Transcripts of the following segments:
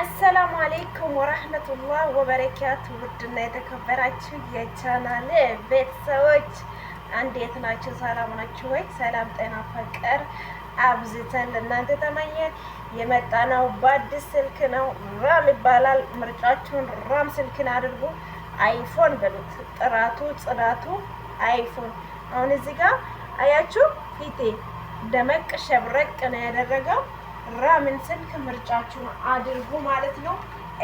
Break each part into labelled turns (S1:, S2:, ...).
S1: አሰላሙ አለይኩም ወራህመቱላህ ወበረካቱ። ውድና የተከበራችሁ የቻናል ቤተሰቦች እንዴት ናችሁ? ሰላም ናችሁ ወይ? ሰላም ጤና ፍቅር አብዝተን ለእናንተ ተመኘን። የመጣነው በአዲስ ስልክ ነው። ራም ይባላል። ምርጫችሁን ራም ስልክን አድርጉ። አይፎን በሉት። ጥራቱ ጽዳቱ አይፎን። አሁን እዚህ ጋር አያችሁ ፊቴ ደመቅ ሸብረቅ ነው ያደረገው። ራምን ስልክ ምርጫችሁን አድርጉ ማለት ነው።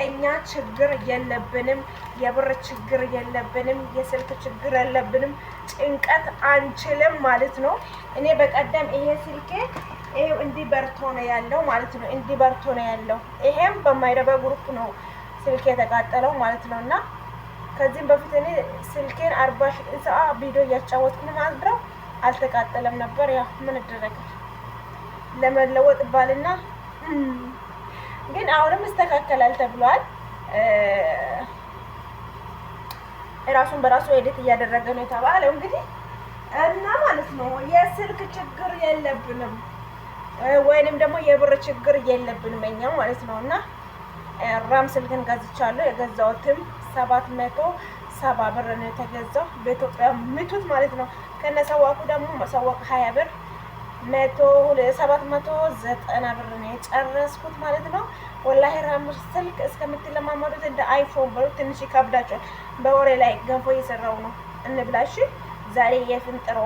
S1: እኛ ችግር የለብንም፣ የብር ችግር የለብንም፣ የስልክ ችግር የለብንም፣ ጭንቀት አንችልም ማለት ነው። እኔ በቀደም ይሄ ስልኬ ይሄው እንዲህ በርቶ ነው ያለው ማለት ነው። እንዲህ በርቶ ነው ያለው። ይሄም በማይረባ ግሩፕ ነው ስልኬ የተቃጠለው ማለት ነው። እና ከዚህም በፊት እኔ ስልኬን 40 ሰዓት ቪዲዮ እያጫወትኩ ማድረው አልተቃጠለም ነበር። ያው ምን ይደረጋል ለመለወጥ ባልና ግን አሁንም ይስተካከላል ተብሏል። ራሱን በራሱ ኤዲት እያደረገ ነው የተባለው እንግዲህ እና ማለት ነው። የስልክ ችግር የለብንም ወይንም ደግሞ የብር ችግር የለብንም እኛ ማለት ነው። እና ራም ስልክን ገዝቻለሁ። የገዛሁትም 770 ብር ነው የተገዛው በኢትዮጵያ ምቱት ማለት ነው። ከነሰዋቁ ደግሞ መሰዋቅ 20 ብር 790 ብር ነው የጨረስኩት ማለት ነው። ወላሂ ራም ስልክ እስከምትለማመዱት እንደ አይፎን ብሎ ትንሽ ይከብዳቸዋል። በወሬ ላይ ገንፎ እየሰራው ነው እንብላሽ። ዛሬ የፍንጥሮ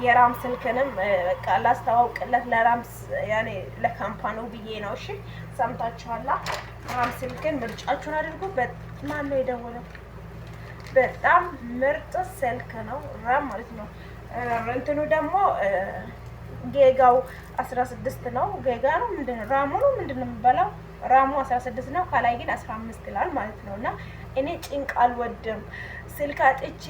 S1: የራም ስልክንም በቃ ላስተዋውቅለት ለራም ያኔ ለካምፓኒው ብዬ ነው። እሺ ሰምታችኋላ። ራም ስልክን ምርጫችሁን አድርጉ። በማን ነው የደወለው? በጣም ምርጥ ስልክ ነው ራም ማለት ነው። እንትኑ ደግሞ ጌጋው 16 ነው። ጌጋ ነው ምንድነው? ራሙ ነው ምንድነው የሚባለው? ራሙ 16 ነው። ከላይ ግን 15 ይላል ማለት ነው። እና እኔ ጭንቅ አልወድም። ስልክ አጥቼ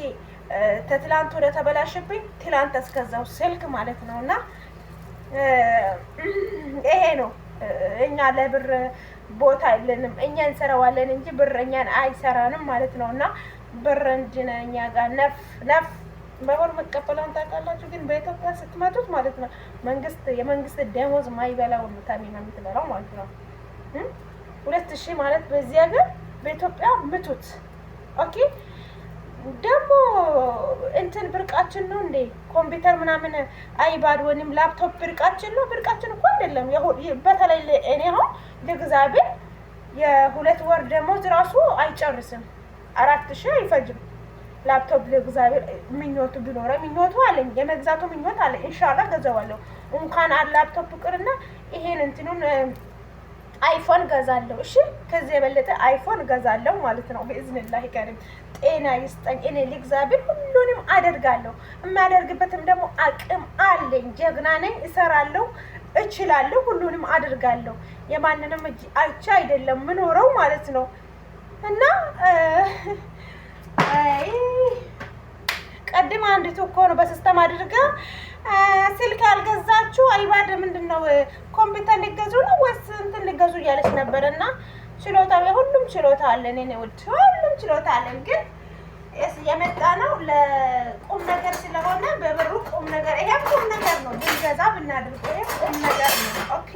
S1: ተትላንት ወደ ተበላሽብኝ ትላንት እስከዛው ስልክ ማለት ነው። እና ይሄ ነው። እኛ ለብር ቦታ የለንም። እኛ እንሰራዋለን እንጂ ብር እኛን አይሰራንም ማለት ነው። እና ብር እንድነ እኛ ጋር ነፍ በወር መቀበላውን ታውቃላችሁ። ግን በኢትዮጵያ ስትመጡት ማለት ነው የመንግስት ደሞዝ ማይበላው ታሚና የምትበላው ማለት ነው። 2000 ማለት በዚህ ሀገር በኢትዮጵያ ምቱት። ኦኬ ደግሞ እንትን ብርቃችን ነው እንዴ? ኮምፒውተር ምናምን አይባድ ወይንም ላፕቶፕ ብርቃችን ነው? ብርቃችን እኮ አይደለም። በተለይ እኔ አሁን ለእግዚአብሔር የ2 ወር ደሞዝ ራሱ አይጨርስም። 4000 አይፈጅም። ላፕቶፕ ለእግዚአብሔር ምኞቱ ቢኖረ ምኞቱ አለኝ፣ የመግዛቱ ምኞት አለኝ። ኢንሻአላህ ገዛዋለሁ። እንኳን ላፕቶፕ ቅርና ይሄን እንትኑን አይፎን ገዛለሁ። እሺ ከዚህ የበለጠ አይፎን ገዛለሁ ማለት ነው። በእዝንላህ ከሪም ጤና ይስጠኝ። እኔ ለእግዚአብሔር ሁሉንም አደርጋለሁ። የማደርግበትም ደግሞ አቅም አለኝ። ጀግና ነኝ። እሰራለሁ፣ እችላለሁ፣ ሁሉንም አደርጋለሁ። የማንንም እጅ አይቼ አይደለም ምኖረው ማለት ነው። እና ቀድማ አንዲቱ እኮ ነው በሲስተም አድርጋ ስልክ ያልገዛችሁ አይባድ ምንድነው ኮምፒውተር ሊገዙ ነው ወይስ እንትን ሊገዙ እያለች ነበር። እና ችሎታው ሁሉም ችሎታ አለን። እኔ ውድ ሁሉም ችሎታ አለን። ግን የመጣ ነው ለቁም ነገር ስለሆነ በብሩ ቁም ነገር ይሄም ቁም ነገር ነው። ብንገዛ ብናደርገው ይሄም ቁም ነገር ነው። ኦኬ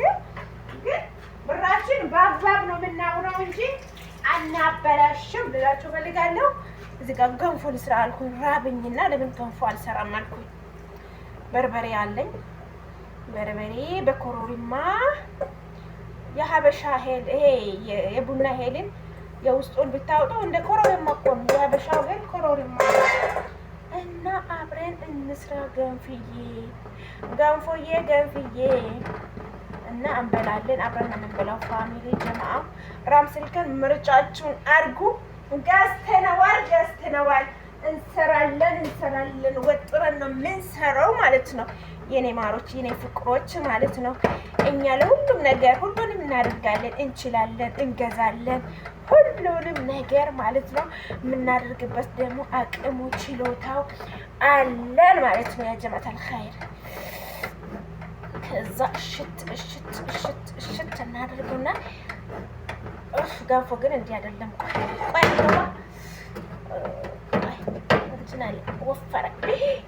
S1: ግን ብራችን በአግባብ ነው የምናውረው እንጂ አናበላሽም ልላችሁ ፈልጋለሁ። እዚህ ጋር ገንፎ ልስራ አልኩኝ። ራብኝና ለምን ገንፎ አልሰራም አልኩኝ። በርበሬ አለኝ። በርበሬ በኮሮሪማ የሀበሻ ሄል ይሄ የቡና ሄልን የውስጡን ብታወጣው እንደ ኮሮሪማ እኮ ነው። የሀበሻው ግን ኮሮሪማ እና አብረን እንስራ ገንፎዬ እና እንበላለን። አብረን እንበላው ፋሚሊ ጀማዓ። ራም ስልክን ምርጫችሁን አድርጉ። ገዝተነዋል። እንሰራለን። ወጥረን ነው የምንሰራው ማለት ነው። የኔ ማሮች፣ የኔ ፍቅሮች ማለት ነው። እኛ ለሁሉም ነገር ሁሉንም እናደርጋለን፣ እንችላለን፣ እንገዛለን፣ ሁሉንም ነገር ማለት ነው። የምናደርግበት ደግሞ አቅሙ ችሎታው አለን ማለት ነው። ያ ጀማዓተል ኸይር ከዛ እሽት እናደርጉና ገንፎ ግን እንዲህ አይደለም። ቆይ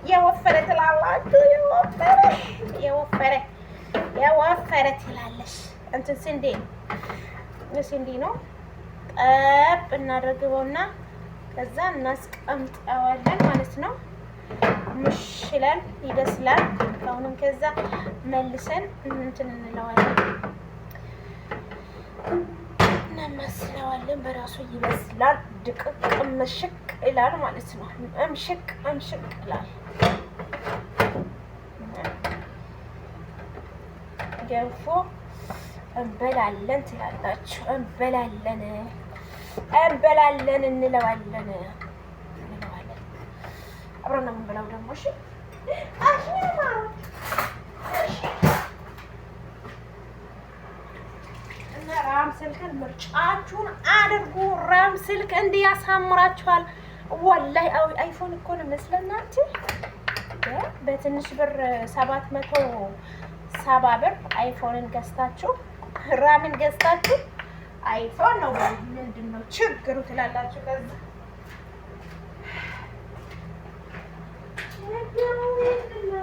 S1: የወፈረ ትላላችሁ። የወፈረ ትላለሽ እንትን ስንዴ የስንዴ ነው። ጠብ እናደርገውና ከዛ እናስቀምጠዋለን ማለት ነው። ሙሽላል ይበስላል። አሁንም ከዛ መልሰን እንትን እንለዋለን እናመስለዋለን። በራሱ ይበስላል። ድቅቅ ምሽቅ ይላል ማለት ነው። እምሽቅ ይላል። ገንፎ እንበላለን ትላላችሁ። እንበላለን እንለዋለን። አብረን ነው የምንበላው ደግሞ። እሺ እና ራም ስልክን ምርጫችሁን አድርጉ። ራም ስልክ እንዲህ ያሳምራችኋል። ወላሂ አይፎን እኮ ነው መስለናንቺ በትንሽ ብር 770 ብር አይፎንን ገዝታችሁ ራምን ገዝታችሁ አይፎን ነው ምንድን ነው ችግሩ ትላላችሁ። ከዛ ችግሩ ምንድን ነው?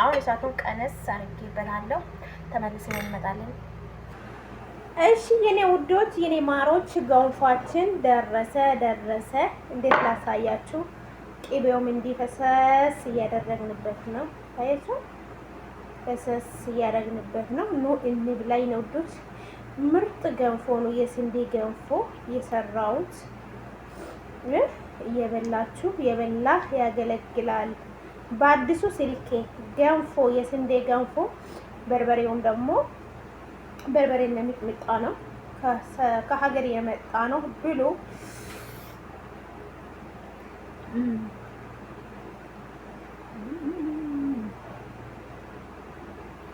S1: አሁን የሳቱን ቀነስ አድርጌ እበላለሁ። ተመልሰን እንመጣለን። እሺ የኔ ውዶች፣ የኔ ማሮች፣ ገንፏችን ደረሰ። እንዴት ላሳያችሁ? ቅቤውም እንዲፈሰስ እያደረግንበት ነው። ታያችሁ? ፈሰስ እያደረግንበት ነው። ኑ እንብላይ ነው ውዶች። ምርጥ ገንፎ ነው፣ የስንዴ ገንፎ የሰራሁት። እየበላችሁ የበላህ ያገለግላል። በአዲሱ ስልኬ ገንፎ፣ የስንዴ ገንፎ። በርበሬውም ደግሞ በርበሬና ሚጥሚጣ ነው፣ ከሀገር የመጣ ነው ብሎ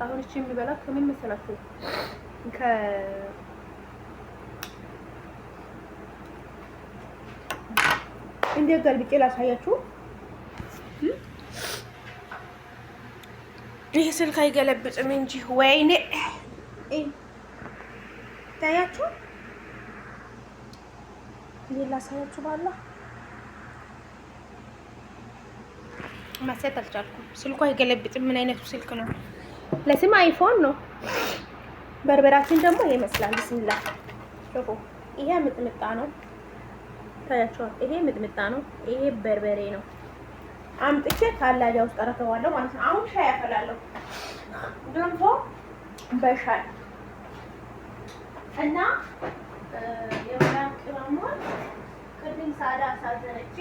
S1: አሁን እቺ የሚበላት ከምን መሰላችሁ? እንዴት ገልብጬ ላሳያችሁ። ይህ ስልክ አይገለብጥም እንጂ ወይኔ ታያችሁ። ይሄ ላሳያችሁ ባላ ማሰት አልቻልኩም። ስልኩ አይገለብጥም። ምን አይነቱ ስልክ ነው? ለስም አይፎን ነው። በርበራችን ደግሞ ይሄ ይመስላል። ብስሚላ ሾፎ። ይሄ ምጥምጣ ነው ታያችኋል። ይሄ ምጥምጣ ነው። ይሄ በርበሬ ነው። አምጥቼ ታላጃ ውስጥ አረፈዋለሁ ማለት ነው። አሁን ሻይ አፈላለሁ። ገንፎ በሻይ እና የወላም ቅመሟን ቅድም ሳዳ አሳዘነች።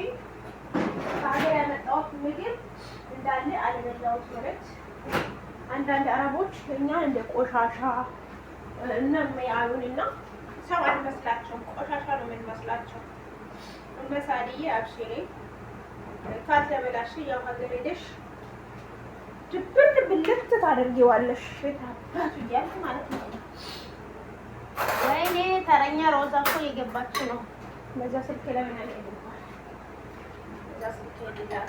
S1: ከሀገር ያመጣሁት ምግብ እንዳለ አልበላሁት ማለት። አንዳንድ አረቦች እኛ እንደ ቆሻሻ እነሚያዩንና ሰው አንመስላቸውም። ቆሻሻ ነው የምንመስላቸው። መሳዲዬ አብሽሬ ካልተበላሽ ያው ሀገር ሄደሽ ድብን ብልት ታደርጊዋለሽ ታባቱ እያልኩ ማለት ነው። ወይኔ ተረኛ ሮዛ እኮ የገባች ነው። በዛ ስልክ ለምን አለ ይባል በዛ ስልክ ይላል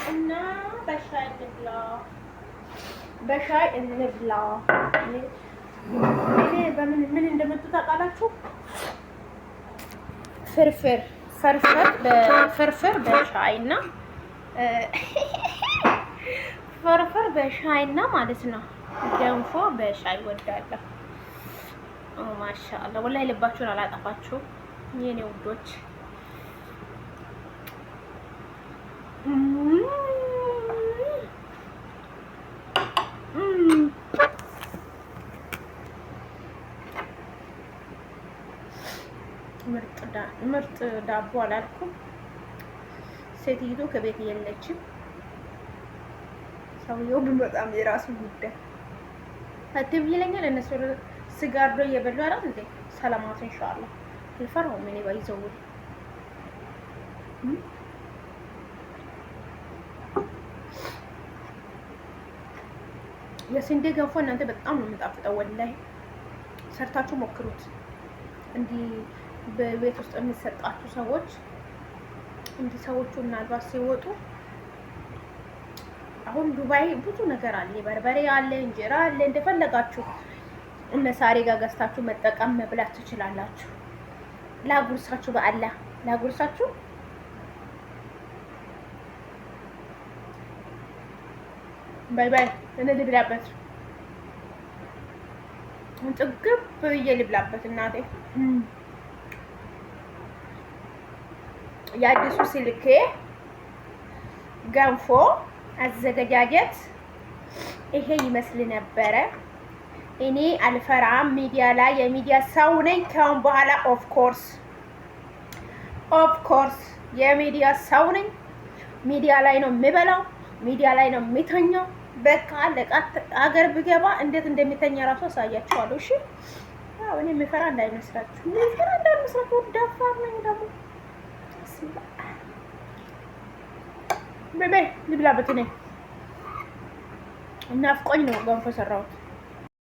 S1: እና በሻይ እንብላ። እኔ ምን እንደመጡ ታውቃላችሁ? ፍርፍር በሻይና ፍርፍር በሻይና ማለት ነው። ገንፎ በሻይ ወዳለሁ። ማሻአላ ወላሂ ልባችሁን አላጠፋችሁ የኔ ውዶች። ምርጥ ዳቦ አላልኩም። ሴትይቱ ከቤት የለችም። ሰውየው በጣም የራሱ ጉዳይ አትብ ይለኛል። እነሱ ስጋርዶ እየበሉ አይደል እንዴ? ሰላማት ኢንሻአላህ ልፈራው ምን ይባይዘው የስንዴ ገንፎ እናንተ በጣም ነው የምጣፍጠው። ወላሂ ሰርታችሁ ሞክሩት። እንዲህ በቤት ውስጥ የሚሰጣችሁ ሰዎች እንዲህ ሰዎቹ ምናልባት ሲወጡ አሁን ዱባይ ብዙ ነገር አለ። በርበሬ አለ፣ እንጀራ አለ። እንደፈለጋችሁ እነ ሳሪ ጋር ገዝታችሁ መጠቀም መብላት ትችላላችሁ። ላጉርሳችሁ፣ በአላህ ላጉርሳችሁ። ባይ ባይ። እኔ ልብላበት ጥግብ ብዬ ልብላበት እናቴ። የአዲሱ ስልኬ ገንፎ አዘገጃጀት ይሄ ይመስል ነበረ። እኔ አልፈራም ሚዲያ ላይ የሚዲያ ሰው ነኝ ከአሁን በኋላ። ኦፍ ኮርስ የሚዲያ ሰው ነኝ። ሚዲያ ላይ ነው የምበላው፣ ሚዲያ ላይ ነው የሚተኛው። በቃ ለቃት አገር ብገባ እንዴት እንደሚተኛ ራሱ አሳያችኋለሁ። እሺ አዎ፣ እኔ የምፈራ እንዳይመስላችሁ፣ ደፋር ነኝ ደግሞ። በቤ ልብላበት። እኔ እናፍቆኝ ነው ገንፎ ሰራሁት።